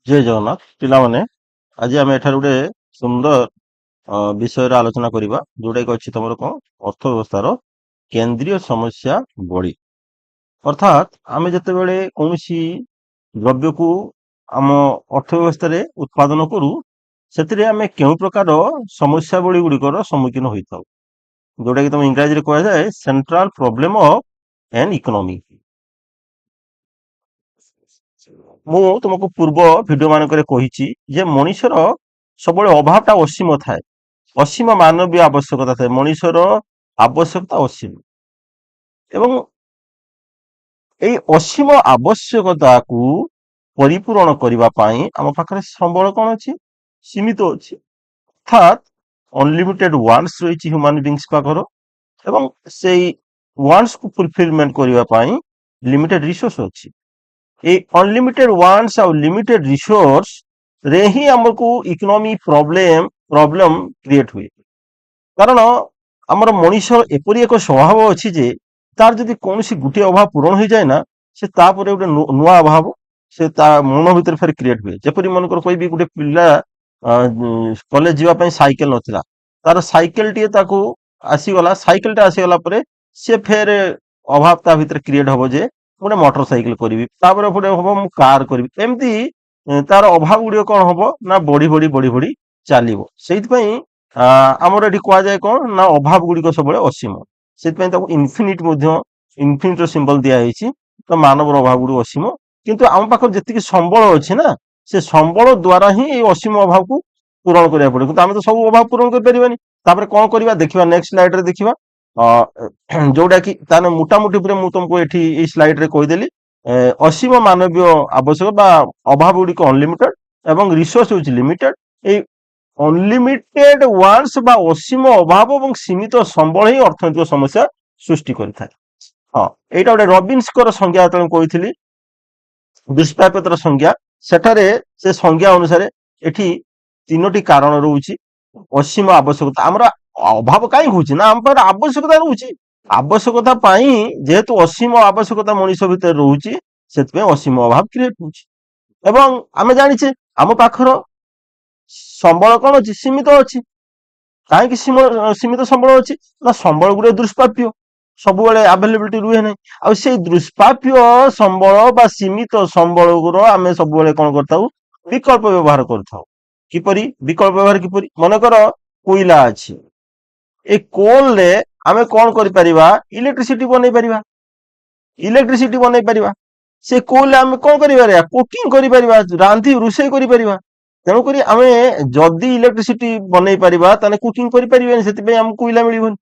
ଜୟ ଜଗନ୍ନାଥ ପିଲାମାନେ ଆଜି ଆମେ ଏଠାରେ ଗୋଟେ ସୁନ୍ଦର ବିଷୟରେ ଆଲୋଚନା କରିବା ଯୋଉଟାକି ଅଛି ତମର କଣ ଅର୍ଥ ବ୍ୟବସ୍ଥାର କେନ୍ଦ୍ରୀୟ ସମସ୍ୟା ବଳି ଅର୍ଥାତ୍ ଆମେ ଯେତେବେଳେ କୌଣସି ଦ୍ରବ୍ୟକୁ ଆମ ଅର୍ଥ ବ୍ୟବସ୍ଥାରେ ଉତ୍ପାଦନ କରୁ ସେଥିରେ ଆମେ କେଉଁ ପ୍ରକାର ସମସ୍ୟା ବଳି ଗୁଡ଼ିକର ସମ୍ମୁଖୀନ ହୋଇଥାଉ ଯୋଉଟାକି ତମ ଇଂରାଜୀରେ କୁହାଯାଏ central problem of N economy. ମୁଁ ତୁମକୁ ପୂର୍ବ ଭିଡିଓ ମାନଙ୍କରେ କହିଛି ଯେ ମଣିଷର ସବୁବେଳେ ଅଭାବଟା ଅସୀମ ଥାଏ, ଅସୀମ ମାନବୀୟ ଆବଶ୍ୟକତା ଥାଏ, ମଣିଷର ଆବଶ୍ୟକତା ଅସୀମ ଏବଂ ଏଇ ଅସୀମ ଆବଶ୍ୟକତାକୁ ପରିପୂରଣ କରିବା ପାଇଁ ଆମ ପାଖରେ ସମ୍ବଳ କଣ ଅଛି? ସୀମିତ ଅଛି, ଅର୍ଥାତ୍ ଅନଲିମିଟେଡ ୱାନ୍ଟସ୍ ରହିଛି ହ୍ୟୁମାନ ବିଙ୍ଗସ୍ ପାଖର ଏବଂ ସେଇ ୱାନ୍ଟସକୁ ଫୁଲଫିଲମେଣ୍ଟ କରିବା ପାଇଁ ଲିମିଟେଡ ରିସୋର୍ସ ଅଛି। এই ଅନଲିମିଟେଡ ୱାନ୍ଟସ୍ ଆଉ ଲିମିଟେଡ ରିସୋର୍ସ ରେ ହିଁ ଆମକୁ ଇକୋନୋମି ପ୍ରୋବ୍ଲେମ କ୍ରିଏଟ ହୁଏ। କାରଣ ଆମର ମଣିଷ ଏପରି ଏକ ସ୍ୱଭାବ ଅଛି ଯେ ତାର ଯଦି କୌଣସି ଗୋଟିଏ ଅଭାବ ପୂରଣ ହେଇଯାଏ ନା ସେ ତାପରେ ଗୋଟେ ନୂଆ ଅଭାବ ସେ ତା ମନ ଭିତରେ ଫେର କ୍ରିଏଟ ହୁଏ। ଯେପରି ମନେକର କହିବି ଗୋଟେ ପିଲା କଲେଜ ଯିବା ପାଇଁ ସାଇକେଲ ନଥିଲା, ତାର ସାଇକେଲଟିଏ ତାକୁ ଆସିଗଲା, ସାଇକେଲଟା ଆସିଗଲା ପରେ ସେ ଫେର ଅଭାବ ତା ଭିତରେ କ୍ରିଏଟ ହବ ଯେ ଗୋଟେ ମୋଟର ସାଇକେଲ କରିବି, ତାପରେ ଗୋଟେ ହବ ମୁଁ କାର କରିବି, ଏମିତି ତାର ଅଭାବ ଗୁଡ଼ିକ କଣ ହବ ନା ବଢି ବଢି ବଢି ବଢି ଚାଲିବ। ସେଇଥିପାଇଁ ଆମର ଏଠି କୁହାଯାଏ କଣ ନା ଅଭାବ ଗୁଡ଼ିକ ସବୁବେଳେ ଅସୀମ, ସେଥିପାଇଁ ତାକୁ ଇନଫିନିଟ ମଧ୍ୟ ଇନଫିନିଟର ସିମ୍ବଲ ଦିଆଯାଇଛି। ତ ମାନବର ଅଭାବ ଗୁଡ଼ିକ ଅସୀମ, କିନ୍ତୁ ଆମ ପାଖରେ ଯେତିକି ସମ୍ବଳ ଅଛି ନା ସେ ସମ୍ବଳ ଦ୍ଵାରା ହିଁ ଏଇ ଅସୀମ ଅଭାବକୁ ପୂରଣ କରିବାକୁ ପଡିବ, କିନ୍ତୁ ଆମେ ତ ସବୁ ଅଭାବ ପୂରଣ କରିପାରିବାନି। ତାପରେ କଣ କରିବା ଦେଖିବା ନେକ୍ସଟ ସ୍ଲାଇଡରେ ଦେଖିବା, ଯୋଉଟା କି ତାହେଲେ ମୋଟାମୋଟି ଉପରେ ମୁଁ ତମକୁ ଏଠି ଏଇ ସ୍ଲାଇଡରେ କହିଦେଲି। ଅସୀମ ମାନବୀୟ ଆବଶ୍ୟକ ବା ଅଭାବ ଗୁଡ଼ିକ ଅନଲିମିଟେଡ ଏବଂ ରିସୋର୍ସ ହେଉଛି ଲିମିଟେଡ। ଏଇ ଅନଲିମିଟେଡ ୱାନ୍ଟସ୍ ବା ଅସୀମ ଅଭାବ ଏବଂ ସୀମିତ ସମ୍ବଳ ହିଁ ଅର୍ଥନୈତିକ ସମସ୍ୟା ସୃଷ୍ଟି କରିଥାଏ। ହଁ, ଏଇଟା ଗୋଟେ ରବିନ୍ସଙ୍କର ସଂଜ୍ଞା ଯେତେବେଳେ କହିଥିଲି ଦୁଷ୍ପ୍ରାପ୍ୟତାର ସଂଜ୍ଞା, ସେଠାରେ ସେ ସଂଜ୍ଞା ଅନୁସାରେ ଏଠି ତିନୋଟି କାରଣ ରହୁଛି। ଅସୀମ ଆବଶ୍ୟକତା, ଆମର ଅଭାବ କାହିଁ ହଉଛି ନା ଆମ ପାଖରେ ଆବଶ୍ୟକତା ରହୁଛି, ଆବଶ୍ୟକତା ପାଇଁ ଯେହେତୁ ଅସୀମ ଆବଶ୍ୟକତା ମଣିଷ ଭିତରେ ରହୁଛି ସେଥିପାଇଁ ଅସୀମ ଅଭାବ କ୍ରିଏଟ ହଉଛି। ଏବଂ ଆମେ ଜାଣିଛେ ଆମ ପାଖର ସମ୍ବଳ କଣ ଅଛି? ସୀମିତ ଅଛି। କାହିଁକି ସୀମିତ ସମ୍ବଳ ଅଛି ନା ସମ୍ବଳ ଗୁଡ଼ିକ ଦୁଷ୍ପ୍ରାପ୍ୟ, ସବୁବେଳେ ଆଭେଲେବିଲିଟି ରୁହେ ନାହିଁ। ଆଉ ସେଇ ଦୁଷ୍ପ୍ରାପ୍ୟ ସମ୍ବଳ ବା ସୀମିତ ସମ୍ବଳର ଆମେ ସବୁବେଳେ କଣ କରିଥାଉ? ବିକଳ୍ପ ବ୍ୟବହାର କରିଥାଉ। କିପରି ବିକଳ୍ପ ବ୍ୟବହାର? କିପରି ମନେକର କୋଇଲା ଅଛି, এই କୋଲରେ ଆମେ କଣ କରିପାରିବା? ଇଲେକ୍ଟ୍ରିସିଟି ବନେଇ ପାରିବା, ଇଲେକ୍ଟ୍ରିସିଟି ବନେଇ ପାରିବା। ସେ କୋଲରେ ଆମେ କଣ କରିପାରିବା? କୁକିଂ କରିପାରିବା, ରାନ୍ଧି ରୋଷେଇ କରିପାରିବା। ତେଣୁକରି ଆମେ ଯଦି ଇଲେକ୍ଟ୍ରିସିଟି ବନେଇ ପାରିବା ତାହେଲେ କୁକିଂ କରିପାରିବାନି, ସେଥିପାଇଁ ଆମକୁ କୋଇଲା ମିଳିବନି।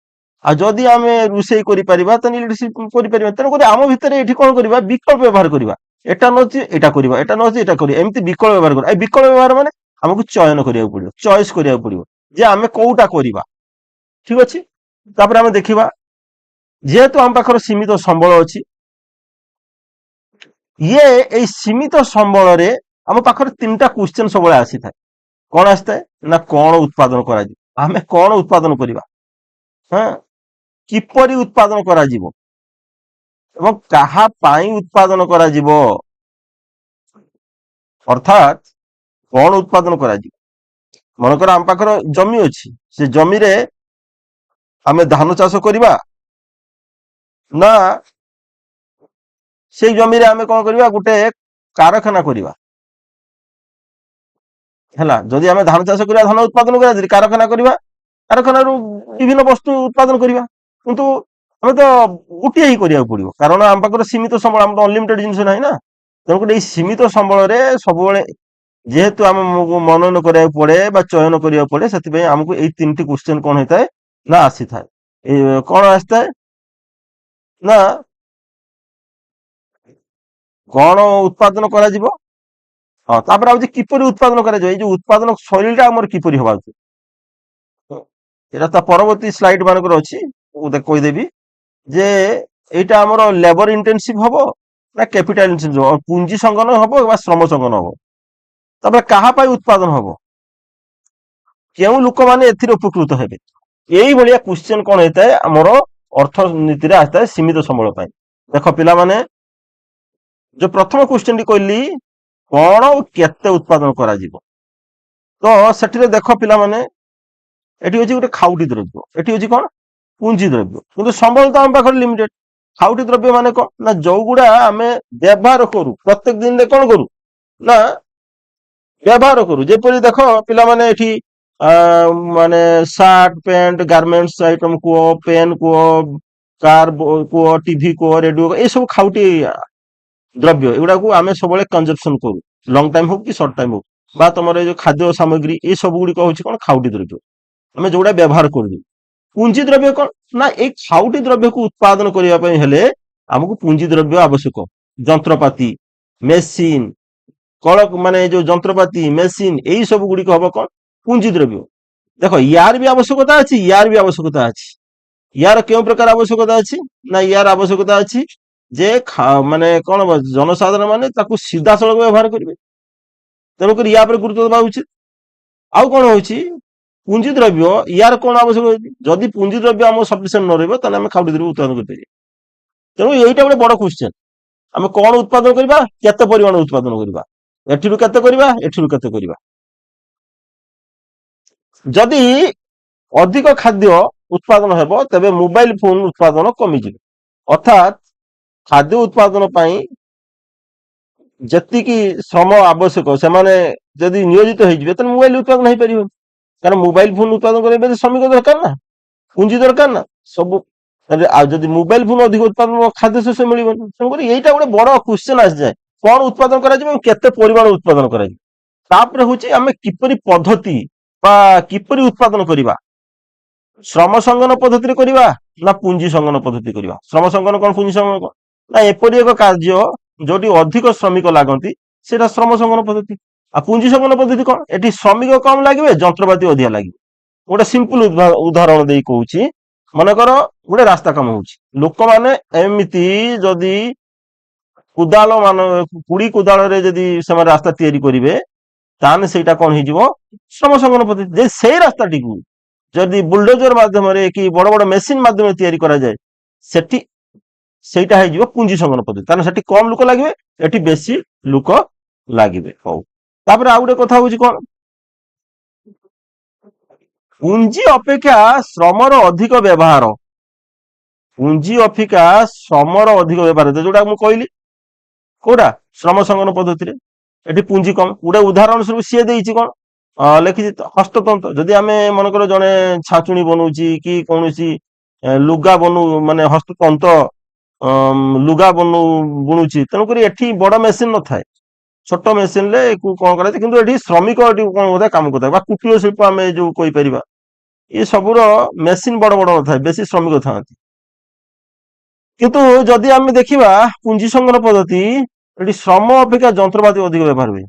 ଆଉ ଯଦି ଆମେ ରୋଷେଇ କରିପାରିବା ତାହେଲେ ଇଲେକ୍ଟ୍ରିସିଟି କରିପାରିବା। ତେଣୁକରି ଆମ ଭିତରେ ଏଠି କଣ କରିବା? ବିକଳ୍ପ ବ୍ୟବହାର କରିବା। ଏଟା ନଉଛି ଏଟା କରିବା, ଏଟା ନଉଛି ଏଟା କରିବା, ଏମିତି ବିକଳ୍ପ ବ୍ୟବହାର କରିବା। এই ବିକଳ୍ପ ବ୍ୟବହାର ମାନେ ଆମକୁ ଚୟନ କରିବାକୁ ପଡିବ, ଚଏସ୍ କରିବାକୁ ପଡିବ ଯେ ଆମେ କୋଉଟା କରିବା। ଠିକ ଅଛି, ତାପରେ ଆମେ ଦେଖିବା ଯେହେତୁ ଆମ ପାଖରେ ସୀମିତ ସମ୍ବଳ ଅଛି, ଏଇ ସୀମିତ ସମ୍ବଳରେ ଆମ ପାଖରେ ତିନିଟା କ୍ୱେଶ୍ଚନ ସବୁବେଳେ ଆସିଥାଏ। କଣ ଆସିଥାଏ ନା କଣ ଉତ୍ପାଦନ କରାଯିବ, ଆମେ କଣ ଉତ୍ପାଦନ କରିବା, ହଁ କିପରି ଉତ୍ପାଦନ କରାଯିବ ଏବଂ କାହା ପାଇଁ ଉତ୍ପାଦନ କରାଯିବ, ଅର୍ଥାତ୍ କଣ ଉତ୍ପାଦନ କରାଯିବ। ମନେକର ଆମ ପାଖରେ ଜମି ଅଛି, ସେ ଜମିରେ ଆମେ ଧାନ ଚାଷ କରିବା ନା ସେଇ ଜମିରେ ଆମେ କଣ କରିବା? ଗୋଟେ କାରଖାନା କରିବା। ହେଲା, ଯଦି ଆମେ ଧାନ ଚାଷ କରିବା, ଧାନ ଉତ୍ପାଦନ କରିବା, ଯଦି କାରଖାନା କରିବା, କାରଖାନାରୁ ବିଭିନ୍ନ ବସ୍ତୁ ଉତ୍ପାଦନ କରିବା। କିନ୍ତୁ ଆମେ ତ ଗୋଟିଏ ହିଁ କରିବାକୁ ପଡିବ, କାରଣ ଆମ ପାଖରେ ସୀମିତ ସମ୍ବଳ, ଆମର ଅନଲିମିଟେଡ ଜିନିଷ ନାହିଁ ନା। ତେଣୁକରି ଏଇ ସୀମିତ ସମ୍ବଳରେ ସବୁବେଳେ ଯେହେତୁ ଆମେ ମନନ କରିବାକୁ ପଡେ ବା ଚୟନ କରିବାକୁ ପଡେ, ସେଥିପାଇଁ ଆମକୁ ଏଇ ତିନିଟି କ୍ୱେଶ୍ଚନ କଣ ହେଇଥାଏ ନା ଆସିଥାଏ। ଏଇ କଣ ଆସିଥାଏ ନା କଣ ଉତ୍ପାଦନ କରାଯିବ, ହଁ ତାପରେ ହଉଛି କିପରି ଉତ୍ପାଦନ କରାଯିବ, ଏଇ ଯୋଉ ଉତ୍ପାଦନ ଶୈଳୀଟା ଆମର କିପରି ହବା ଉଚିତ। ଏଟା ତା ପରବର୍ତ୍ତୀ ସ୍ଲାଇଡ ମାନଙ୍କର ଅଛି, ମୁଁ କହିଦେବି ଯେ ଏଇଟା ଆମର ଲେବର ଇଣ୍ଟେନସିଭ ହବ ନା କ୍ୟାପିଟାଲ ଇଣ୍ଟେନସିଭ ହବ, ପୁଞ୍ଜି ସଂଗନ ହବ ବା ଶ୍ରମ ସଂଗନ ହବ। ତାପରେ କାହା ପାଇଁ ଉତ୍ପାଦନ ହବ, କେଉଁ ଲୋକମାନେ ଏଥିରେ ଉପକୃତ ହେବେ। ଏଇଭଳିଆ କ୍ୱେଶ୍ଚନ କଣ ହେଇଥାଏ ଆମର ଅର୍ଥନୀତିରେ ଆସିଥାଏ ସୀମିତ ସମ୍ବଳ ପାଇଁ। ଦେଖ ପିଲାମାନେ, ଯୋଉ ପ୍ରଥମ କ୍ୱେଶ୍ଚନଟି କହିଲି କଣ ଆଉ କେତେ ଉତ୍ପାଦନ କରାଯିବ। ତ ସେଠିରେ ଦେଖ ପିଲାମାନେ, ଏଠି ଅଛି ଗୋଟେ ଖାଉଟି ଦ୍ରବ୍ୟ, ଏଠି ଅଛି କଣ ପୁଞ୍ଜି ଦ୍ରବ୍ୟ, କିନ୍ତୁ ସମ୍ବଳ ତ ଆମ ପାଖରେ ଲିମିଟେଡ। ଖାଉଟି ଦ୍ରବ୍ୟ ମାନେ କଣ ନା ଯୋଉଗୁଡା ଆମେ ବ୍ୟବହାର କରୁ ପ୍ରତ୍ୟେକ ଦିନରେ, କଣ କରୁ ନା ବ୍ୟବହାର କରୁ। ଯେପରି ଦେଖ ପିଲାମାନେ ଏଠି ମାନେ ସାର୍ଟ ପ୍ୟାଣ୍ଟ ଗାର୍ମେଣ୍ଟସ ଆଇଟମ କୁହ, ପେନ୍ କୁହ, କାର କୁହ, ଟିଭି କୁହ, ରେଡିଓ, ଏ ସବୁ ଖାଉଟି ଦ୍ରବ୍ୟ, ଏଗୁଡାକୁ ଆମେ ସବୁବେଳେ କନଜପସନ କରୁ, ଲଙ୍ଗ ଟାଇମ ହଉ କି ସର୍ଟ ଟାଇମ ହଉ। ବା ତମର ଏଇ ଯୋଉ ଖାଦ୍ୟ ସାମଗ୍ରୀ, ଏ ସବୁ ଗୁଡିକ ହଉଛି କଣ ଖାଉଟି ଦ୍ରବ୍ୟ, ଆମେ ଯୋଉଟା ବ୍ୟବହାର କରୁଛୁ। ପୁଞ୍ଜି ଦ୍ରବ୍ୟ କଣ ନା ଏଇ ଖାଉଟି ଦ୍ରବ୍ୟକୁ ଉତ୍ପାଦନ କରିବା ପାଇଁ ହେଲେ ଆମକୁ ପୁଞ୍ଜି ଦ୍ରବ୍ୟ ଆବଶ୍ୟକ। ଯନ୍ତ୍ରପାତି, ମେସିନ, କଳ ମାନେ ଯୋଉ ଯନ୍ତ୍ରପାତି ମେସିନ, ଏଇ ସବୁ ଗୁଡିକ ହବ କଣ ପୁଞ୍ଜି ଦ୍ରବ୍ୟ। ଦେଖ ୟାର ବି ଆବଶ୍ୟକତା ଅଛି, ୟାର ବି ଆବଶ୍ୟକତା ଅଛି। ୟାର କେଉଁ ପ୍ରକାର ଆବଶ୍ୟକତା ଅଛି ନା ୟାର ଆବଶ୍ୟକତା ଅଛି ଯେ ମାନେ କଣ ଜନସାଧାରଣ ମାନେ ତାକୁ ସିଧାସଳଖ ବ୍ୟବହାର କରିବେ, ତେଣୁକରି ୟା ଉପରେ ଗୁରୁତ୍ୱ ଦେବା ଉଚିତ। ଆଉ କଣ ହଉଛି ପୁଞ୍ଜି ଦ୍ରବ୍ୟ, ୟାର କଣ ଆବଶ୍ୟକ ଅଛି, ଯଦି ପୁଞ୍ଜି ଦ୍ରବ୍ୟ ଆମର ସଫିସିଏଣ୍ଟ ନ ରହିବ ତାହେଲେ ଆମେ ଖାଉଟି ଦ୍ରବ୍ୟ ଉତ୍ପାଦନ କରିପାରିବା। ତେଣୁ ଏଇଟା ଗୋଟେ ବଡ କ୍ୱେଶ୍ଚନ, ଆମେ କଣ ଉତ୍ପାଦନ କରିବା, କେତେ ପରିମାଣ ଉତ୍ପାଦନ କରିବା, ଏଠିରୁ କେତେ କରିବା, ଏଠିରୁ କେତେ କରିବା। ଯଦି ଅଧିକ ଖାଦ୍ୟ ଉତ୍ପାଦନ ହେବ ତେବେ ମୋବାଇଲ ଫୋନ ଉତ୍ପାଦନ କମିଯିବ। ଅର୍ଥାତ୍ ଖାଦ୍ୟ ଉତ୍ପାଦନ ପାଇଁ ଯେତିକି ଶ୍ରମ ଆବଶ୍ୟକ ସେମାନେ ଯଦି ନିୟୋଜିତ ହେଇଯିବେ ତାହେଲେ ମୋବାଇଲ ଉତ୍ପାଦନ ହେଇପାରିବ। କାରଣ ମୋବାଇଲ ଫୋନ ଉତ୍ପାଦନ କରିବା ପାଇଁ ଶ୍ରମିକ ଦରକାର ନା, ପୁଞ୍ଜି ଦରକାର ନା ସବୁ। ଆଉ ଯଦି ମୋବାଇଲ ଫୋନ ଅଧିକ ଉତ୍ପାଦନ, ଖାଦ୍ୟ ଶସ୍ୟ ମିଳିବନି। ତେଣୁକରି ଏଇଟା ଗୋଟେ ବଡ କ୍ୱେଶ୍ଚନ ଆସିଯାଏ, କଣ ଉତ୍ପାଦନ କରାଯିବ ଏବଂ କେତେ ପରିମାଣ ଉତ୍ପାଦନ କରାଯିବ। ତାପରେ ହଉଛି ଆମେ କିପରି ପଦ୍ଧତି ବା କିପରି ଉତ୍ପାଦନ କରିବା, ଶ୍ରମ ସଂଗନ ପଦ୍ଧତିରେ କରିବା ନା ପୁଞ୍ଜି ସଂଗନ ପଦ୍ଧତି କରିବା। ଶ୍ରମ ସଂଗନ କଣ, ପୁଞ୍ଜି ସଂଗନ କଣ, ନା ଏପରି ଏକ କାର୍ଯ୍ୟ ଯୋଉଠି ଅଧିକ ଶ୍ରମିକ ଲାଗନ୍ତି ସେଇଟା ଶ୍ରମ ସଂଗନ ପଦ୍ଧତି। ଆଉ ପୁଞ୍ଜି ସଂଗନ ପଦ୍ଧତି କଣ, ଏଠି ଶ୍ରମିକ କମ ଲାଗିବେ, ଯନ୍ତ୍ରପାତି ଅଧିକା ଲାଗିବ। ଗୋଟେ ସିମ୍ପଲ ଉଦାହରଣ ଦେଇ କହୁଛି, ମନେକର ଗୋଟେ ରାସ୍ତା କାମ ହଉଛି, ଲୋକମାନେ ଏମିତି ଯଦି କୁଦାଳ କୁଡି କୋଦାଳରେ ଯଦି ସେମାନେ ରାସ୍ତା ତିଆରି କରିବେ ତାହେଲେ ସେଇଟା କଣ ହେଇଯିବ ଶ୍ରମ ସଂଗନ ପଦ୍ଧତି। ଯେ ସେଇ ରାସ୍ତାଟିକୁ ଯଦି ବୁଲଡୋଜର ମାଧ୍ୟମରେ କି ବଡ ବଡ ମେସିନ ମାଧ୍ୟମରେ ତିଆରି କରାଯାଏ, ସେଠି ସେଇଟା ହେଇଯିବ ପୁଞ୍ଜି ସଂଗନ ପଦ୍ଧତି। କାରଣ ସେଠି କମ ଲୋକ ଲାଗିବେ, ଏଠି ବେଶୀ ଲୋକ ଲାଗିବେ। ହଉ, ତାପରେ ଆଉ ଗୋଟେ କଥା ହଉଛି କଣ, ପୁଞ୍ଜି ଅପେକ୍ଷା ଶ୍ରମର ଅଧିକ ବ୍ୟବହାର, ପୁଞ୍ଜି ଅପେକ୍ଷା ଶ୍ରମର ଅଧିକ ବ୍ୟବହାର, ଯୋଉଟା ମୁଁ କହିଲି କୋଉଟା ଶ୍ରମ ସଂଗନ ପଦ୍ଧତିରେ, ଏଠି ପୁଞ୍ଜି କମ। ଗୋଟେ ଉଦାହରଣ ସ୍ୱରୂପ ସିଏ ଦେଇଛି କଣ ଲେଖିଛି ହସ୍ତତନ୍ତ। ଯଦି ଆମେ ମନେକର ଜଣେ ଛାଞ୍ଚୁଣି ବନଉଛି କି କୌଣସି ଲୁଗା ମାନେ ହସ୍ତତନ୍ତ ଲୁଗା ବୁଣୁଛି, ତେଣୁକରି ଏଠି ବଡ ମେସିନ ନଥାଏ, ଛୋଟ ମେସିନ ରେ କଣ କରାଯାଏ, କିନ୍ତୁ ଏଠି ଶ୍ରମିକ ଏଠି କଣ ବୋଧେ କାମ କରିଥାଏ। ବା କୁଟୀର ଶିଳ୍ପ ଆମେ ଯୋଉ କହିପାରିବା, ଏ ସବୁର ମେସିନ ବଡ ବଡ ନଥାଏ, ବେଶୀ ଶ୍ରମିକ ଥାନ୍ତି। କିନ୍ତୁ ଯଦି ଆମେ ଦେଖିବା ପୁଞ୍ଜି ସଂଗନ ପଦ୍ଧତି, ଏଠି ଶ୍ରମ ଅପେକ୍ଷା ଯନ୍ତ୍ରପାତି ଅଧିକ ବ୍ୟବହାର ହୁଏ।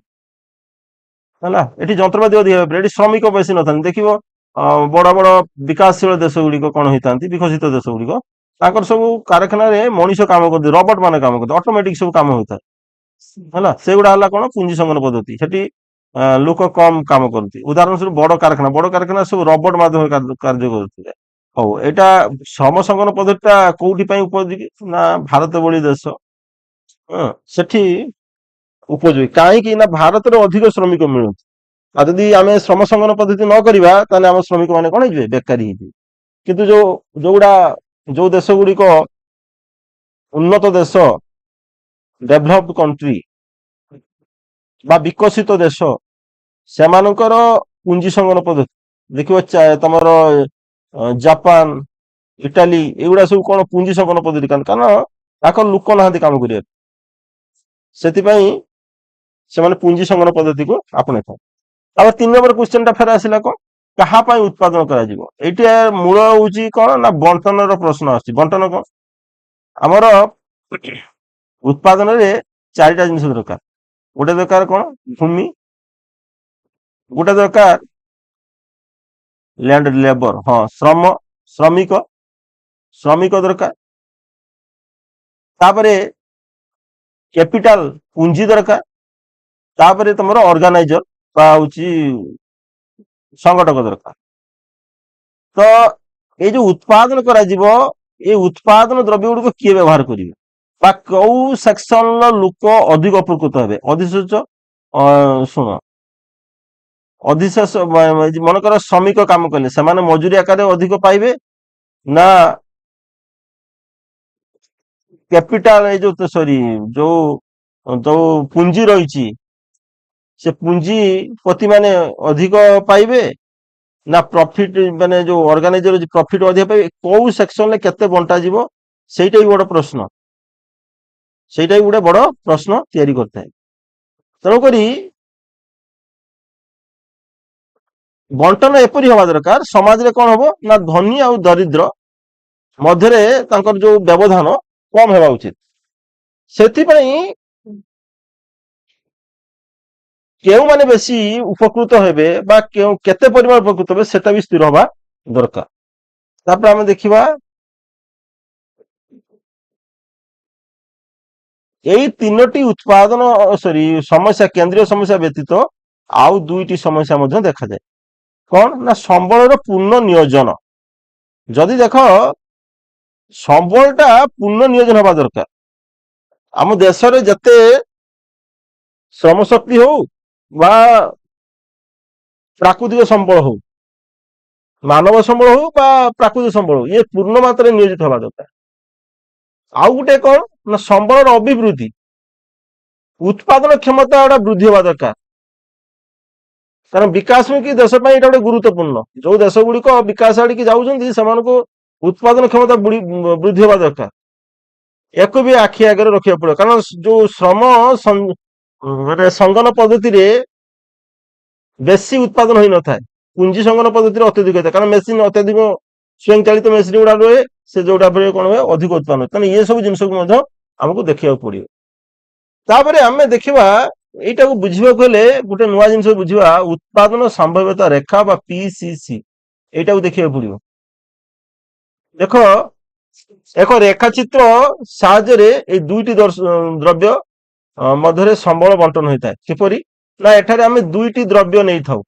ହେଲା, ଏଠି ଯନ୍ତ୍ରପାତି ଅଧିକ ବ୍ୟବହାର, ଏଠି ଶ୍ରମିକ ବେଶୀ ନଥାନ୍ତି। ଦେଖିବ ବଡ ବଡ ବିକାଶଶୀଳ ଦେଶ ଗୁଡିକ କଣ ହେଇଥାନ୍ତି, ବିକଶିତ ଦେଶ ଗୁଡିକ, ତାଙ୍କର ସବୁ କାରଖାନାରେ ମଣିଷ କାମ କରନ୍ତି, ରବଟ ମାନେ କାମ କରନ୍ତି, ଅଟୋମେଟିକ ସବୁ କାମ ହୋଇଥାଏ। ହେଲା, ସେଗୁଡା ହେଲା କଣ ପୁଞ୍ଜି ସଂଗନ ପଦ୍ଧତି। ସେଠି ଲୋକ କମ କାମ କରନ୍ତି। ଉଦାହରଣ ସ୍ୱରୂପ ବଡ କାରଖାନା ସବୁ ରବଟ ମାଧ୍ୟମରେ କାର୍ଯ୍ୟ କରୁଥିଲେ। ହଉ, ଏଇଟା ଶ୍ରମ ସଂଗନ ପଦ୍ଧତି ଟା କୋଉଠି ପାଇଁ ଉପଯୋଗୀ ନା ଭାରତ ଭଳି ଦେଶ, ସେଠି ଉପଯୋଗୀ। କାହିଁକି ନା ଭାରତରେ ଅଧିକ ଶ୍ରମିକ ମିଳନ୍ତି। ଆଉ ଯଦି ଆମେ ଶ୍ରମ ସଂଗନ ପଦ୍ଧତି ନ କରିବା ତାହେଲେ ଆମ ଶ୍ରମିକ ମାନେ କଣ ହେଇଯିବେ, ବେକାରୀ ହେଇଯିବେ। କିନ୍ତୁ ଯୋଉ ଦେଶ ଗୁଡିକ ଉନ୍ନତ ଦେଶ, ଡେଭଲପଡ କଣ୍ଟ୍ରି ବା ବିକଶିତ ଦେଶ, ସେମାନଙ୍କର ପୁଞ୍ଜି ସଂଗନ ପଦ୍ଧତି ଦେଖିବ, ତମର ଜାପାନ, ଇଟାଲୀ, ଏଗୁଡା ସବୁ କଣ ପୁଞ୍ଜି ସଂଗନ ପଦ୍ଧତି। କାରଣ ତାଙ୍କର ଲୋକ ନାହାନ୍ତି କାମ କରିବାକୁ, ସେଥିପାଇଁ ସେମାନେ ପୁଞ୍ଜି ସଂଗନ ପଦ୍ଧତିକୁ ଆପଣେଇଥାନ୍ତି। ତାପରେ 3 ନମ୍ବର କ୍ୱେଶ୍ଚନ ଟା ଫେର ଆସିଲା କଣ, କାହା ପାଇଁ ଉତ୍ପାଦନ କରାଯିବ। ଏଇଠି ମୂଳ ହଉଛି କଣ ନା ବଣ୍ଟନର ପ୍ରଶ୍ନ ଆସୁଛି। ବଣ୍ଟନ କଣ, ଆମର ଉତ୍ପାଦନରେ 4ଟା ଜିନିଷ ଦରକାର। ଗୋଟେ ଦରକାର କଣ ଭୂମି, ଗୋଟେ ଦରକାର ଲ୍ୟାଣ୍ଡ ଲେବର, ହଁ ଶ୍ରମିକ ଦରକାର। ତାପରେ କ୍ୟାପିଟାଲ ପୁଞ୍ଜି ଦରକାର। ତାପରେ ତମର ଅର୍ଗାନାଇଜର ବା ହଉଛି ସଂଗଠକ ଦରକାର। ତ ଏଇ ଯୋଉ ଉତ୍ପାଦନ କରାଯିବ, ଏଇ ଉତ୍ପାଦନ ଦ୍ରବ୍ୟ ଗୁଡିକ କିଏ ବ୍ୟବହାର କରିବେ ବା କୋଉ ସେକ୍ସନର ଲୋକ ଅଧିକ ଉପକୃତ ହେବେ, ଅଧିଶୋଚ ଶୁଣ, ଅଧିଶେଷ ମନେକର ଶ୍ରମିକ କାମ କଲେ ସେମାନେ ମଜୁରୀ ଆକାରରେ ଅଧିକ ପାଇବେ, ନା କ୍ୟାପିଟାଲ ଏଇ ଯୋଉ ସରି ଯୋଉ ଯୋଉ ପୁଞ୍ଜି ରହିଛି ସେ ପୁଞ୍ଜି ପତି ମାନେ ଅଧିକ ପାଇବେ, ନା ପ୍ରଫିଟ ମାନେ ଯୋଉ ଅର୍ଗାନାଇଜର ପ୍ରଫିଟ ଅଧିକ ପାଇବେ? କୋଉ ସେକ୍ସନରେ କେତେ ବଣ୍ଟା ଯିବ, ସେଇଟା ବି ବଡ ପ୍ରଶ୍ନ। ସେଇଟା ବି ଗୋଟେ ବଡ ପ୍ରଶ୍ନ ତିଆରି କରିଥାଏ। ତେଣୁକରି ବଣ୍ଟନ ଏପରି ହବା ଦରକାର, ସମାଜରେ କଣ ହବ ନା ଧନୀ ଆଉ ଦରିଦ୍ର ମଧ୍ୟରେ ତାଙ୍କର ଯୋଉ ବ୍ୟବଧାନ କମ ହେବା ଉଚିତ। ସେଥିପାଇଁ କେଉଁମାନେ ବେଶୀ ଉପକୃତ ହେବେ ବା କେତେ ପରିମାଣ ଉପକୃତ ହେବେ ସେଟା ବି ସ୍ଥିର ହବା ଦରକାର। ତାପରେ ଆମେ ଦେଖିବା ଏଇ ତିନୋଟି ଉତ୍ପାଦନ ସମସ୍ୟା, କେନ୍ଦ୍ରୀୟ ସମସ୍ୟା ବ୍ୟତୀତ ଆଉ ଦୁଇଟି ସମସ୍ୟା ମଧ୍ୟ ଦେଖାଯାଏ। କଣ ନା ସମ୍ବଳର ପୂର୍ଣ୍ଣ ନିୟୋଜନ। ଯଦି ଦେଖ ସମ୍ବଳ ଟା ପୂର୍ଣ୍ଣ ନିୟୋଜନ ହବା ଦରକାର। ଆମ ଦେଶରେ ଯେତେ ଶ୍ରମ ଶକ୍ତି ହଉ ବା ପ୍ରାକୃତିକ ସମ୍ବଳ ହଉ, ମାନବ ସମ୍ବଳ ହଉ ବା ପ୍ରାକୃତିକ ସମ୍ବଳ ହଉ, ଇଏ ପୂର୍ଣ୍ଣ ମାତ୍ରାରେ ନିୟୋଜିତ ହବା ଦରକାର। ଆଉ ଗୋଟେ କଣ ନା ସମ୍ବଳର ଅଭିବୃଦ୍ଧି, ଉତ୍ପାଦନ କ୍ଷମତା ଗୁଡା ବୃଦ୍ଧି ହବା ଦରକାର। କାରଣ ବିକାଶମୁଖୀ ଦେଶ ପାଇଁ ଏଇଟା ଗୋଟେ ଗୁରୁତ୍ୱପୂର୍ଣ୍ଣ। ଯୋଉ ଦେଶ ଗୁଡିକ ବିକାଶ ଆଡିକି ଯାଉଛନ୍ତି ସେମାନଙ୍କୁ ଉତ୍ପାଦନ କ୍ଷମତା ବୃଦ୍ଧି ହବା ଦରକାର। ୟାକୁ ବି ଆଖି ଆଗରେ ରଖିବାକୁ ପଡିବ। କାରଣ ଯୋଉ ଶ୍ରମ ମାନେ ସଙ୍ଗନ ପଦ୍ଧତିରେ ବେଶୀ ଉତ୍ପାଦନ ହୋଇନଥାଏ, ପୁଞ୍ଜି ସଙ୍ଗନ ପଦ୍ଧତିରେ ଅତ୍ୟଧିକ ହେଇଥାଏ। କାରଣ ମେସିନ ଅତ୍ୟଧିକ ସ୍ୱୟଂ ଚାଳିତ ମେସିନ ଗୁଡା ରୁହେ, ସେ ଯୋଉଟା କଣ ହୁଏ ଅଧିକ ଉତ୍ପାଦନ। ତାହେଲେ ଏ ସବୁ ଜିନିଷକୁ ମଧ୍ୟ ଆମକୁ ଦେଖିବାକୁ ପଡିବ। ତାପରେ ଆମେ ଦେଖିବା, ଏଇଟାକୁ ବୁଝିବାକୁ ହେଲେ ଗୋଟେ ନୂଆ ଜିନିଷ ବୁଝିବା, ଉତ୍ପାଦନ ସମ୍ଭାବ୍ୟତା ରେଖା ବା ପିସିସି, ଏଇଟାକୁ ଦେଖିବାକୁ ପଡିବ। ଦେଖ ଏକ ରେଖାଚିତ୍ର ସାହାଯ୍ୟରେ ଏଇ ଦୁଇଟି ଦ୍ରବ୍ୟ ମଧ୍ୟରେ ସମ୍ବଳ ବଣ୍ଟନ ହୋଇଥାଏ। କିପରି ନା ଏଠାରେ ଆମେ ଦୁଇଟି ଦ୍ରବ୍ୟ ନେଇଥାଉ,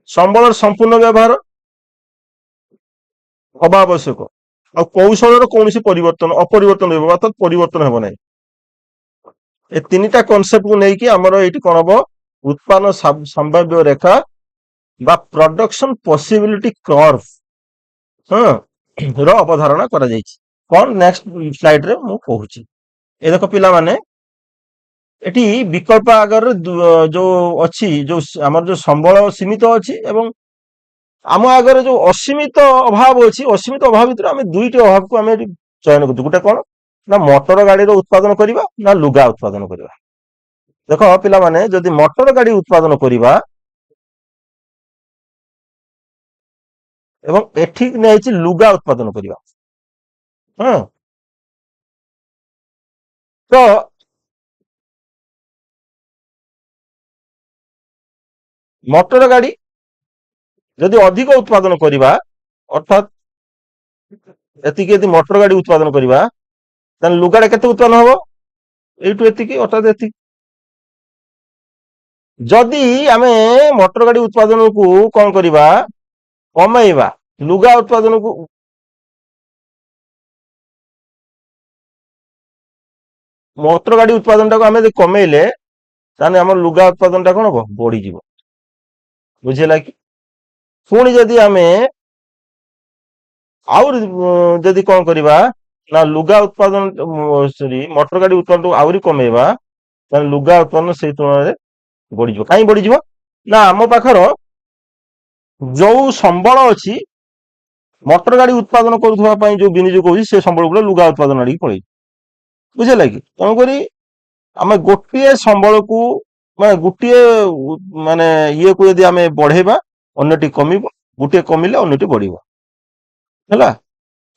ସମ୍ବଳର ସମ୍ପୂର୍ଣ୍ଣ ବ୍ୟବହାର ହବା ଆବଶ୍ୟକ, ଆଉ କୌଶଳର କୌଣସି ଅପରିବର୍ତ୍ତନ ହେବ, ଅର୍ଥାତ ପରିବର୍ତ୍ତନ ହେବ ନାହିଁ। ଏ ତିନିଟା କନସେପ୍ଟକୁ ନେଇକି ଆମର ଏଇଠି କଣ ହବ, ଉତ୍ପାଦନ ସମ୍ଭାବ୍ୟ ରେଖା ବା ପ୍ରଡକ୍ସନ ପସିବିଲିଟି କର୍ଭ ର ଅବଧାରଣା କରାଯାଇଛି। କଣ ନେକ୍ସଟ ସ୍ଲାଇଡରେ ମୁଁ କହୁଛି। ଏ ଦେଖ ପିଲାମାନେ, ଏଠି ବିକଳ୍ପ ଆଗରେ ଯୋଉ ଅଛି, ଯୋଉ ଆମର ଯୋଉ ସମ୍ବଳ ସୀମିତ ଅଛି ଏବଂ ଆମ ଆଗରେ ଯୋଉ ଅସୀମିତ ଅଭାବ ଅଛି, ଅସୀମିତ ଅଭାବ ଭିତରେ ଆମେ ଦୁଇଟି ଅଭାବକୁ ଆମେ ଏଠି ଚୟନ କରୁଛୁ। ଗୋଟେ କଣ ନା ମଟର ଗାଡିର ଉତ୍ପାଦନ କରିବା, ନା ଲୁଗା ଉତ୍ପାଦନ କରିବା। ଦେଖ ପିଲାମାନେ, ଯଦି ମଟର ଗାଡି ଉତ୍ପାଦନ କରିବା ଏବଂ ଏଠି ନେଇଛି ଲୁଗା ଉତ୍ପାଦନ କରିବା, ହଁ, ତ ମଟର ଗାଡି ଯଦି ଅଧିକ ଉତ୍ପାଦନ କରିବା, ଅର୍ଥାତ୍ ଏତିକି ଯଦି ମଟର ଗାଡି ଉତ୍ପାଦନ କରିବା, ତାହେଲେ ଲୁଗାଟା କେତେ ଉତ୍ପାଦନ ହବ? ଏଇଠୁ ଏତିକି, ଅର୍ଥାତ୍ ଏତିକି। ଯଦି ଆମେ ମଟର ଗାଡି ଉତ୍ପାଦନକୁ କଣ କରିବା, କମେଇବା, ଲୁଗା ଉତ୍ପାଦନକୁ ମଟର ଗାଡି ଉତ୍ପାଦନ ଟାକୁ ଆମେ ଯଦି କମେଇଲେ, ତାହେଲେ ଆମର ଲୁଗା ଉତ୍ପାଦନ ଟା କଣ ହବ, ବଢିଯିବ। ବୁଝିହେଲା କି? ପୁଣି ଯଦି ଆମେ ଆହୁରି ଯଦି କଣ କରିବା ନା ଲୁଗା ଉତ୍ପାଦନ ମଟର ଗାଡି ଉତ୍ପାଦନକୁ ଆହୁରି କମେଇବା, ତାହେଲେ ଲୁଗା ଉତ୍ପାଦନ ସେଇ ତୁଳନାରେ ବଢିଯିବ। କାହିଁ ବଢିଯିବ ନା ଆମ ପାଖର ଯୋଉ ସମ୍ବଳ ଅଛି, ମଟର ଗାଡି ଉତ୍ପାଦନ କରୁଥିବା ପାଇଁ ଯୋଉ ବିନିଯୋଗ ହଉଛି, ସେ ସମ୍ବଳ ଗୁଡା ଲୁଗା ଉତ୍ପାଦନ ଆଡିକି ପଳେଇଛି। ବୁଝିହେଲା କି? ତେଣୁକରି ଆମେ ଗୋଟିଏ ସମ୍ବଳକୁ ମାନେ ଗୋଟିଏ ମାନେ ଇଏକୁ ଯଦି ଆମେ ବଢେଇବା, ଅନ୍ୟଟି କମିବ, ଗୋଟିଏ କମିଲେ ଅନ୍ୟଟି ବଢିବ। ହେଲା,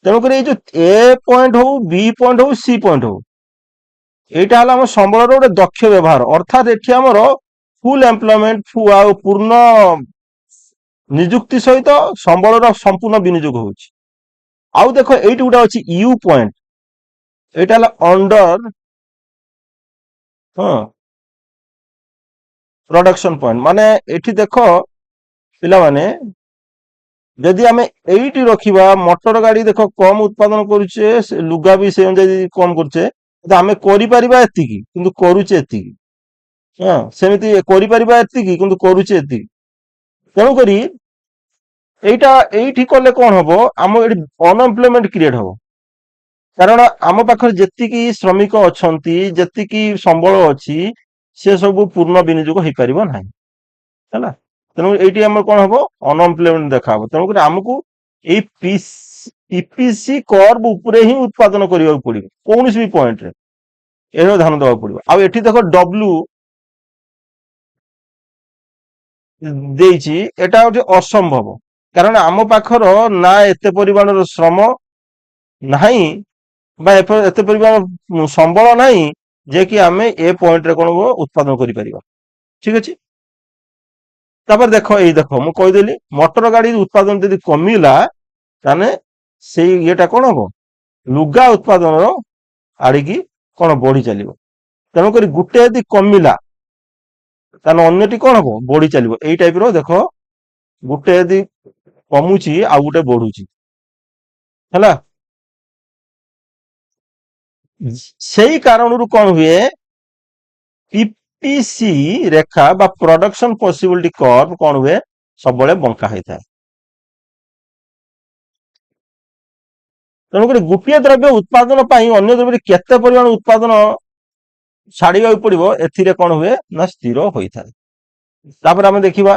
ତେଣୁକରି ଏଇ ଯୋଉ ଏ ପଏଣ୍ଟ ହଉ, ବି ପଏଣ୍ଟ ହଉ, ସି ପଏଣ୍ଟ ହଉ, ଏଇଟା ହେଲା ଆମ ସମ୍ବଳର ଗୋଟେ ଦକ୍ଷ ବ୍ୟବହାର। ଅର୍ଥାତ୍ ଏଠି ଆମର ଫୁଲ ଏମ୍ପ୍ଲୟମେଣ୍ଟ ଆଉ ପୂର୍ଣ୍ଣ ନିଯୁକ୍ତି ସହିତ ସମ୍ବଳର ସମ୍ପୂର୍ଣ୍ଣ ବିନିଯୋଗ ହଉଛି। ଆଉ ଦେଖ, ଏଇଠି ଗୋଟେ ଅଛି ୟୁ ପଏଣ୍ଟ, ଏଇଟା ହେଲା ଅଣ୍ଡର ପ୍ରଡକ୍ସନ ପଏଣ୍ଟ। ମାନେ ଏଠି ଦେଖ ପିଲାମାନେ, ଯଦି ଆମେ ଏଇଠି ରଖିବା, ମଟର ଗାଡି ଦେଖ କମ ଉତ୍ପାଦନ କରୁଛେ, ଲୁଗା ବି ସେଇ ଅନୁଯାୟୀ କମ କରୁଛେ, ଆମେ କରିପାରିବା ଏତିକି କିନ୍ତୁ କରୁଛେ ଏତିକି। ହଁ ସେମିତି କରିପାରିବା ଏତିକି କିନ୍ତୁ କରୁଛେ ଏତିକି। ତେଣୁକରି ଏଇଟା ଏଇଠି କଲେ କଣ ହବ, ଆମ ଏଠି ଅନଏମ୍ପ୍ଲୟମେଣ୍ଟ କ୍ରିଏଟ ହବ। କାରଣ ଆମ ପାଖରେ ଯେତିକି ଶ୍ରମିକ ଅଛନ୍ତି, ଯେତିକି ସମ୍ବଳ ଅଛି, ସେ ସବୁ ପୂର୍ଣ୍ଣ ବିନିଯୋଗ ହେଇପାରିବ ନାହିଁ ହେଲା। ତେଣୁ ଏଇଠି ଆମର କଣ ହବ, ଅନଏମ୍ପ୍ଲୟମେଣ୍ଟ ଦେଖାହବ। ତେଣୁକରି ଆମକୁ ଏଇ ପିପିସି କର୍ଭ ଉପରେ ହିଁ ଉତ୍ପାଦନ କରିବାକୁ ପଡିବ କୌଣସି ବି ପଏଣ୍ଟରେ, ଏହାର ଧ୍ୟାନ ଦେବାକୁ ପଡିବ। ଆଉ ଏଠି ଦେଖ ଡବ୍ଲୁ ଦେଇଛି, ଏଟା ହଉଛି ଅସମ୍ଭବ। କାରଣ ଆମ ପାଖର ନା ଏତେ ପରିମାଣର ଶ୍ରମ ନାହିଁ, ବା ଏତେ ପରିମାଣ ସମ୍ବଳ ନାହିଁ, ଯେ କି ଆମେ ଏ ପଏଣ୍ଟରେ କଣ ଉତ୍ପାଦନ କରିପାରିବା। ଠିକ ଅଛି। ତାପରେ ଦେଖ, ଏଇ ଦେଖ ମୁଁ କହିଦେଲି ମଟର ଗାଡି ଉତ୍ପାଦନ ଯଦି କମିଲା, ତାହେଲେ ସେଇ ଇଏଟା କଣ ହବ, ଲୁଗା ଉତ୍ପାଦନର ଆଡିକି କଣ ବଢି ଚାଲିବ। ତେଣୁକରି ଗୋଟେ ଯଦି କମିଲା, ତାହେଲେ ଅନ୍ୟଟି କଣ ହବ, ବଢି ଚାଲିବ। ଏଇ ଟାଇପ ର ଦେଖ, ଗୋଟେ ଯଦି କମୁଛି ଆଉ ଗୋଟେ ବଢୁଛି ହେଲା। ସେଇ କାରଣରୁ କଣ ହୁଏ, ପିପିସି ରେଖା ବା ପ୍ରଡକ୍ସନ ପସିବିଲିଟି କର୍ଭ କଣ ହୁଏ, ସବୁବେଳେ ବଙ୍କା ହେଇଥାଏ। ତେଣୁକରି ଗୋଟିଏ ଦ୍ରବ୍ୟ ଉତ୍ପାଦନ ପାଇଁ ଅନ୍ୟ ଦ୍ରବ୍ୟରେ କେତେ ପରିମାଣ ଉତ୍ପାଦନ ଛାଡିବାକୁ ପଡିବ, ଏଥିରେ କଣ ହୁଏ ନା ସ୍ଥିର ହୋଇଥାଏ। ତାପରେ ଆମେ ଦେଖିବା,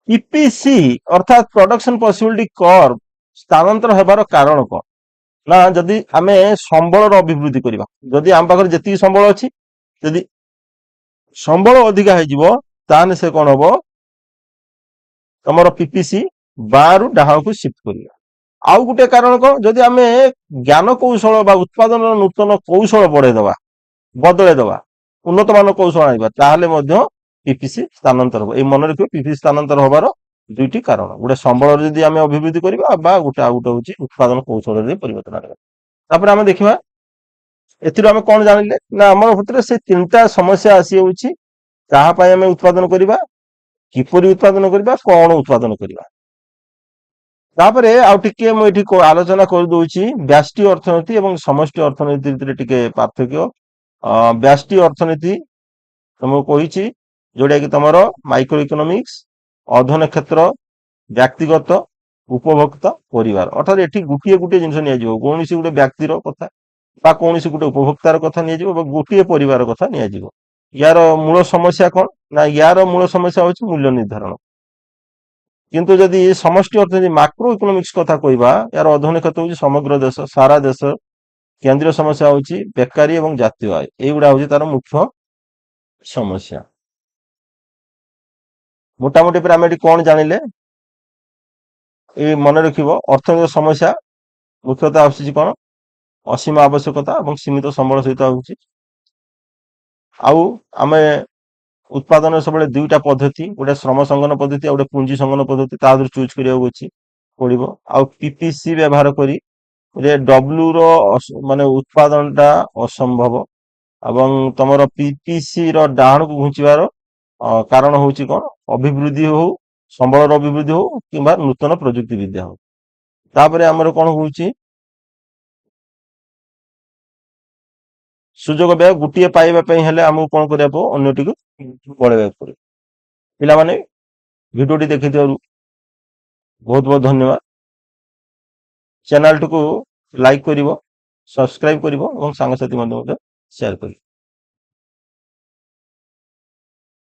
ଇପିସି ଅର୍ଥାତ୍ ପ୍ରଡକ୍ସନ ପସିବିଲିଟି କର୍ଭ ସ୍ଥାନାନ୍ତର ହେବାର କାରଣ କଣ ନା, ଯଦି ଆମେ ସମ୍ବଳର ଅଭିବୃଦ୍ଧି କରିବା, ଯଦି ଆମ ପାଖରେ ଯେତିକି ସମ୍ବଳ ଅଛି, ଯଦି ସମ୍ବଳ ଅଧିକା ହେଇଯିବ, ତାହେଲେ ସେ କଣ ହବ, ତମର ପିପିସି ବାଁରୁ ଡାହାଣକୁ ସିଫ୍ଟ କରିବା। ଆଉ ଗୋଟେ କାରଣ କଣ, ଯଦି ଆମେ ଜ୍ଞାନ କୌଶଳ ବା ଉତ୍ପାଦନର ନୂତନ କୌଶଳ ବଦଳେଇ ଦବା, ଉନ୍ନତ ମାନର କୌଶଳ ଆଣିବା, ତାହେଲେ ମଧ୍ୟ ପିପିସି ସ୍ଥାନାନ୍ତର ହବ। ଏଇ ମନେ ରଖିବ, ପିପିସି ସ୍ଥାନାନ୍ତର ହବାର ଦୁଇଟି କାରଣ, ଗୋଟେ ସମ୍ବଳରେ ଯଦି ଆମେ ଅଭିବୃଦ୍ଧି କରିବା, ବା ଗୋଟେ ଆଉ ଗୋଟେ ହଉଛି ଉତ୍ପାଦନ କୌଶଳରେ ପରିବର୍ତ୍ତନ ଆଣିବା। ତାପରେ ଆମେ ଦେଖିବା, ଏଥିରୁ ଆମେ କଣ ଜାଣିଲେ ନା, ଆମର ଭିତରେ ସେ ତିନିଟା ସମସ୍ୟା ଆସିଯାଉଛି। କାହା ପାଇଁ ଆମେ ଉତ୍ପାଦନ କରିବା, କିପରି ଉତ୍ପାଦନ କରିବା, କଣ ଉତ୍ପାଦନ କରିବା। ତାପରେ ଆଉ ଟିକେ ମୁଁ ଏଠି ଆଲୋଚନା କରିଦଉଛି ବ୍ୟଷ୍ଟି ଅର୍ଥନୀତି ଏବଂ ସମଷ୍ଟି ଅର୍ଥନୀତି ଭିତରେ ଟିକେ ପାର୍ଥକ୍ୟ। ବ୍ୟଷ୍ଟି ଅର୍ଥନୀତି ତମକୁ କହିଛି, ଯୋଉଟା କି ତମର ମାଇକ୍ରୋ ଇକୋନୋମିକ୍ସ, ଅଧ୍ୟୟନ କ୍ଷେତ୍ର, ବ୍ୟକ୍ତିଗତ, ଉପଭୋକ୍ତା, ପରିବାର। ଅର୍ଥାତ୍ ଏଠି ଗୋଟିଏ ଗୋଟିଏ ଜିନିଷ ନିଆଯିବ, କୌଣସି ଗୋଟେ ବ୍ୟକ୍ତିର କଥା ବା କୌଣସି ଗୋଟେ ଉପଭୋକ୍ତାର କଥା ନିଆଯିବ, ବା ଗୋଟିଏ ପରିବାର କଥା ନିଆଯିବ। ୟାର ମୂଳ ସମସ୍ୟା କଣ ନା, ୟାର ମୂଳ ସମସ୍ୟା ହଉଛି ମୂଲ୍ୟ ନିର୍ଦ୍ଧାରଣ। କିନ୍ତୁ ଯଦି ସମଷ୍ଟି ଅର୍ଥନୀତି ମାକ୍ରୋ ଇକୋନୋମିକ୍ସ କଥା କହିବା, ଏହାର ଅଧ୍ୟୟନ କ୍ଷେତ୍ର ହଉଛି ସମଗ୍ର ଦେଶ, ସାରା ଦେଶ। କେନ୍ଦ୍ରୀୟ ସମସ୍ୟା ହଉଛି ବେକାରୀ ଏବଂ ଜାତୀୟ ଆୟ। ଏଇଗୁଡା ହଉଛି ତାର ମୁଖ୍ୟ ସମସ୍ୟା। ମୋଟାମୋଟି ପରେ ଆମେ ଏଠି କଣ ଜାଣିଲେ, ଏଇ ମନେ ରଖିବ, ଅର୍ଥନୈତିକ ସମସ୍ୟା ମୁଖ୍ୟତଃ ଆସୁଛି କଣ, ଅସୀମ ଆବଶ୍ୟକତା ଏବଂ ସୀମିତ ସମ୍ବଳ ସହିତ ଆସୁଛି। ଆଉ ଆମେ ଉତ୍ପାଦନ ସବୁବେଳେ ଦୁଇଟା ପଦ୍ଧତି, ଗୋଟେ ଶ୍ରମ ସଂଗଠନ ପଦ୍ଧତି, ଆଉ ଗୋଟେ ପୁଞ୍ଜି ସଂଗଠନ ପଦ୍ଧତି, ତା ଦେହରୁ ଚୁଜ୍ କରିବାକୁ ପଡିବ। ଆଉ ପିପିସି ବ୍ୟବହାର କରି ଡବ୍ଲୁ ର ମାନେ ଉତ୍ପାଦନ ଟା ଅସମ୍ଭବ, ଏବଂ ତମର ପିପିସି ର ଡାହାଣକୁ ଘୁଞ୍ଚିବାର କାରଣ ହଉଛି କଣ, ଅଭିବୃଦ୍ଧି ହଉ, ସମ୍ବଳର ଅଭିବୃଦ୍ଧି ହଉ, କିମ୍ବା ନୂତନ ପ୍ରଯୁକ୍ତି ବିଦ୍ୟା ହଉ। ତାପରେ ଆମର କଣ ହଉଛି, ସୁଯୋଗ ବ୍ୟୟ ଗୋଟିଏ ପାଇବା ପାଇଁ ହେଲେ ଆମକୁ କଣ କରିବାକୁ ପଡିବ, ଅନ୍ୟଟିକୁ ପଳେଇବାକୁ ପଡିବ। ପିଲାମାନେ ଭିଡିଓଟି ଦେଖିଥିବାରୁ ବହୁତ ବହୁତ ଧନ୍ୟବାଦ। ଚ୍ୟାନେଲଟିକୁ ଲାଇକ୍ କରିବ, ସବସ୍କ୍ରାଇବ କରିବ ଏବଂ ସାଙ୍ଗସାଥି ମଧ୍ୟ ସେୟାର କରିବ।